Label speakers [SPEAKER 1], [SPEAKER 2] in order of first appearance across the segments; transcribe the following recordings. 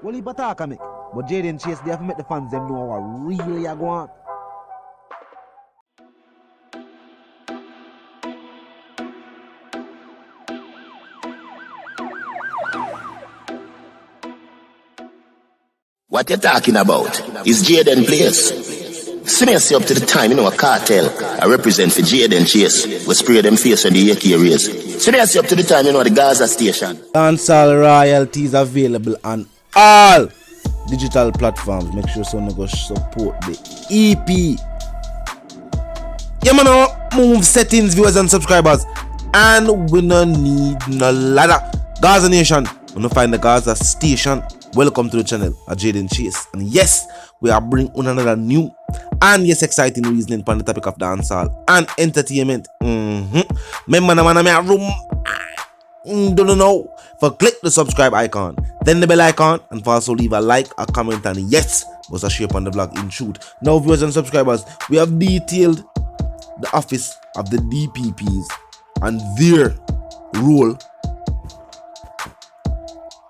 [SPEAKER 1] Well, he attack me. But Jayden Chase, they have to make the fans them know what really are going on.
[SPEAKER 2] What you talking about is Jayden place. See me up to the time, a cartel. I represent for Jayden Chase. We spray them face on the AK rays. See me up to the time, the Gaza station.
[SPEAKER 1] Dancehall royalties available on all digital platforms. Make sure so go support the EP. Yeah, man, move settings, viewers and subscribers. And we no need no ladder. Gaza Nation, we no find the Gaza station. Welcome to the channel at Jayden Chase. And yes, we are bringing on another new and yes, exciting reasoning on the topic of dancehall and entertainment. Remember, man, I'm in a room. Don't know. For click the subscribe icon, then the bell icon, and for also leave a like, a comment, and yes, was a share on the vlog in truth. Now, viewers and subscribers, we have detailed the office of the DPPs and their role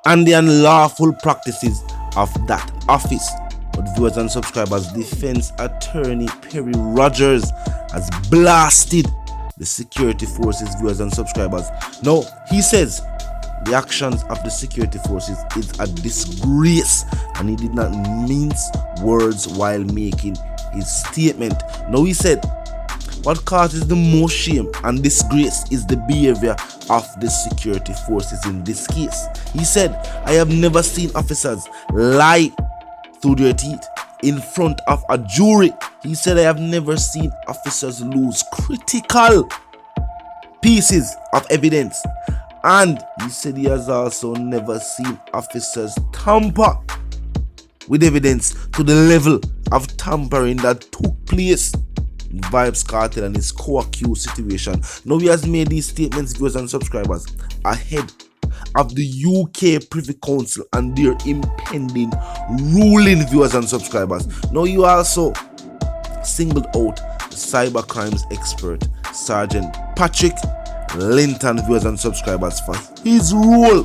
[SPEAKER 1] and the unlawful practices of that office. But viewers and subscribers, defense attorney Perry Rogers has blasted the security forces, viewers and subscribers. Now, he says the actions of the security forces is a disgrace and he did not mince words while making his statement. Now, he said what causes the most shame and disgrace is the behavior of the security forces in this case. He said, I have never seen officers lie through their teeth in front of a jury. He said, I have never seen officers lose critical pieces of evidence. And he said he has also never seen officers tamper with evidence to the level of tampering that took place in Vybz Kartel and his co-accused situation. Now he has made these statements, viewers and subscribers, ahead of the UK Privy Council and their impending ruling, viewers and subscribers. Now you also singled out the cyber crimes expert Sergeant Patrick Linton, viewers and subscribers, for his role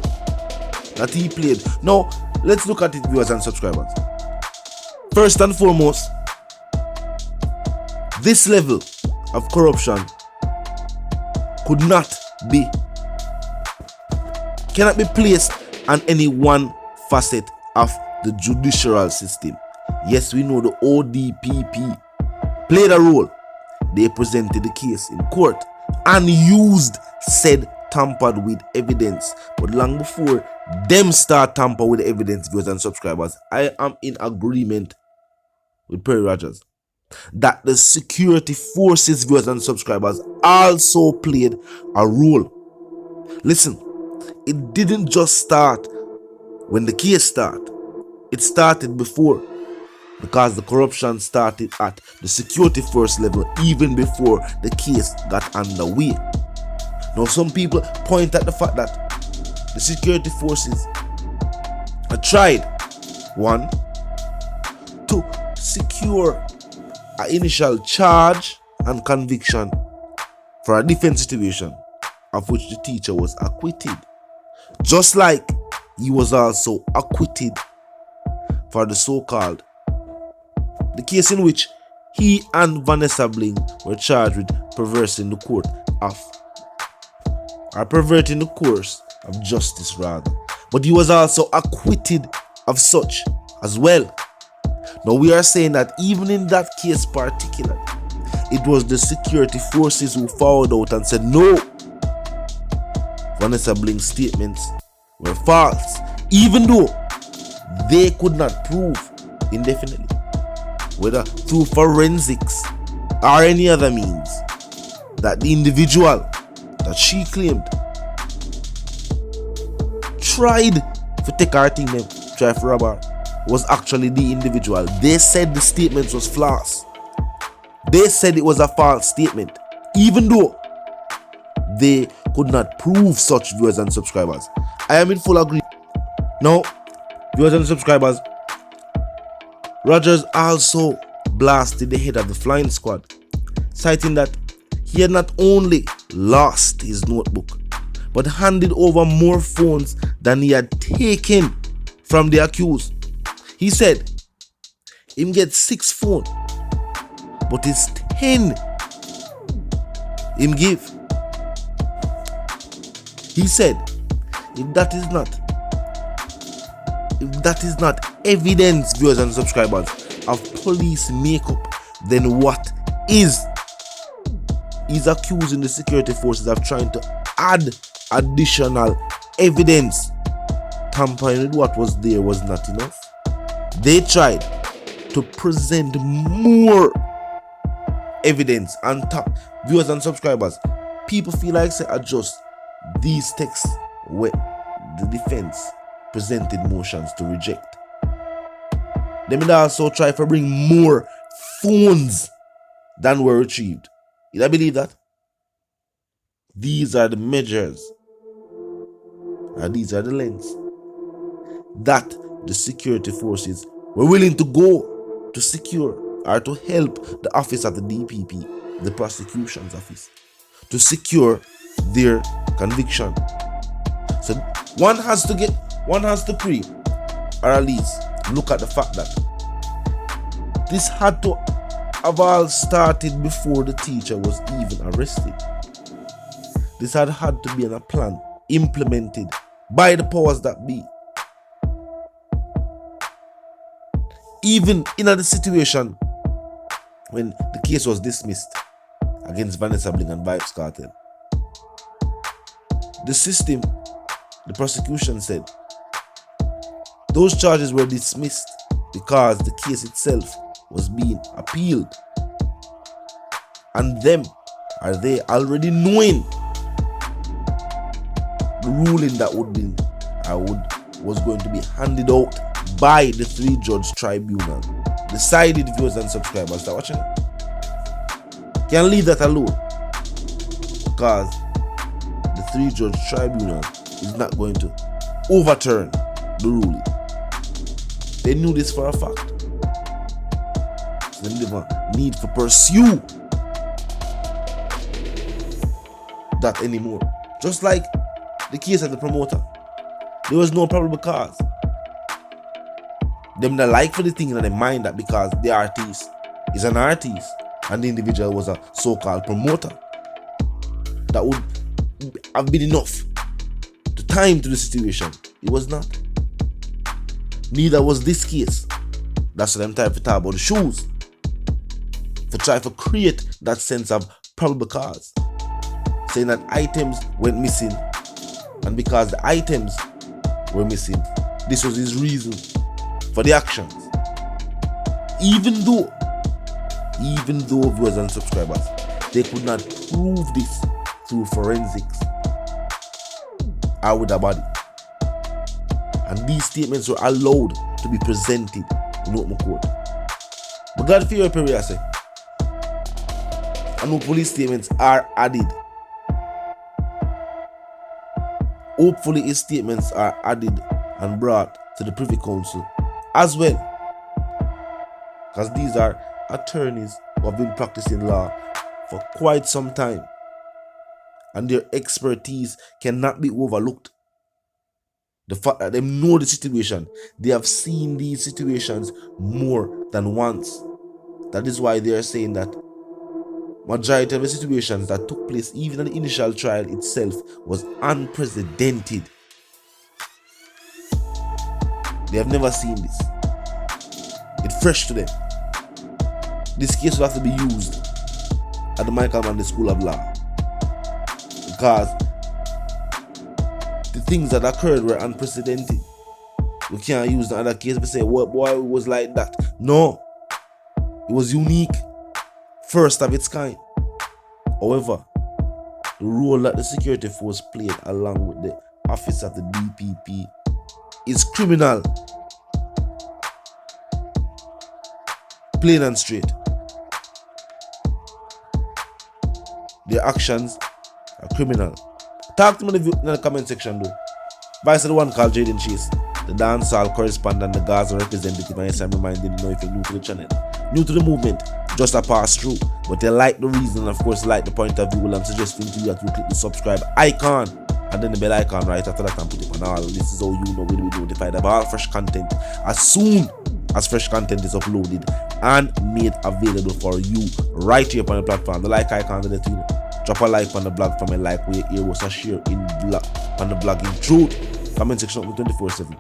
[SPEAKER 1] that he played. Now let's look at it, viewers and subscribers. First and foremost, this level of corruption cannot be placed on any one facet of the judicial system. Yes, we know the ODPP played a role. They presented the case in court and used said tampered with evidence. But long before them start tamper with the evidence, viewers and subscribers, I am in agreement with Perry Rogers that the security forces, viewers and subscribers, also played a role. Listen, it didn't just start when the case started. It started before, because the corruption started at the security force level even before the case got underway. Now some people point at the fact that the security forces had tried, one, to secure an initial charge and conviction for a defense situation of which the teacher was acquitted, just like he was also acquitted for the so-called the case in which he and Vanessa Bling were charged with perverting the course of justice rather. But he was also acquitted of such as well. Now we are saying that even in that case particular, it was the security forces who followed out and said no, Vanessa Bling's statements were false, even though they could not prove indefinitely, whether through forensics or any other means, that the individual that she claimed tried to take her thing, try to rob her, was actually the individual. They said the statement was false. They said it was a false statement, even though they could not prove such, viewers and subscribers. I am in full agreement. Now, viewers and subscribers, Rogers also blasted the head of the flying squad, citing that he had not only lost his notebook, but handed over more phones than he had taken from the accused. He said him get 6 phone, but it's 10 him give. He said if that is not evidence, viewers and subscribers, of police makeup, then what is? He's accusing the security forces of trying to add additional evidence. Tampering with what was there was not enough. They tried to present more evidence on top. Viewers and subscribers, people feel like say adjust these texts where the defense presented motions to reject. They may also try to bring more phones than were retrieved. Did I believe that? These are the measures, and these are the lengths that the security forces were willing to go to secure or to help the office of the DPP, the prosecution's office, to secure their conviction. So one has to pray, or at least look at the fact that this had to have all started before the teacher was even arrested. This had to be in a plan implemented by the powers that be. Even in the situation when the case was dismissed against Vanessa Bling and Vybz Kartel, the system, the prosecution said, those charges were dismissed because the case itself was being appealed. And them, are they already knowing the ruling that was going to be handed out by the 3-judge tribunal? Decided, viewers and subscribers that watching, can't leave that alone, because the 3-judge tribunal is not going to overturn the ruling. They knew this for a fact. So they never need to pursue that anymore. Just like the case of the promoter, there was no probable cause. Them not like for the thing in their mind that because the artist is an artist and the individual was a so-called promoter, that would have been enough to time to the situation. It was not. Neither was this case. That's what I'm trying to talk about the shoes. To try to create that sense of probable cause. Saying that items went missing, and because the items were missing, this was his reason for the actions. Even though viewers and subscribers, they could not prove this through forensics or with a body. And these statements were allowed to be presented in open court. But God fear Perry, I say, and no police statements are added. Hopefully his statements are added and brought to the Privy Council as well, because these are attorneys who have been practicing law for quite some time, and their expertise cannot be overlooked. The fact that they know the situation, they have seen these situations more than once. That is why they are saying that majority of the situations that took place, even in the initial trial itself, was unprecedented. They have never seen this. It's fresh to them. This case will have to be used at the Michael Manley School of Law, because the things that occurred were unprecedented. We can't use the other case to say, well, boy, it was like that. No, it was unique, first of its kind. However, the role that the security force played along with the office of the DPP is criminal. Plain and straight. Their actions are criminal. Talk to me in the comment section though. Vice the one called Jayden Chase, the dancehall correspondent, the Gaza representative, and yes, I'm reminding you know if you're new to the channel, new to the movement, just a pass through. But they like the reason, and of course like the point of view, well, I'm suggesting to you that you click the subscribe icon and then the bell icon right after that and put it on all. This is how you know when we notified of all fresh content as soon as fresh content is uploaded and made available for you right here on the platform. The like icon, the you know, drop a like on the blog from a like where you was a share in blog on the blogging truth. Comment section open 24/7.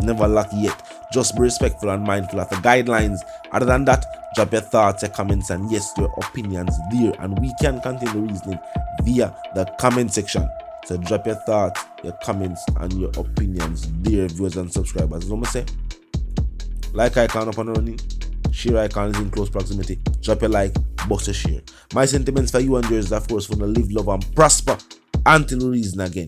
[SPEAKER 1] Never lack yet. Just be respectful and mindful of the guidelines. Other than that, drop your thoughts, your comments, and yes, your opinions there, and we can continue reasoning via the comment section. So drop your thoughts, your comments, and your opinions there, viewers and subscribers. As I'm gonna say, like icon up and running, share icon is in close proximity. Drop your like, box a share. My sentiments for you and yours, of course, for the live, love, and prosper until we reason again.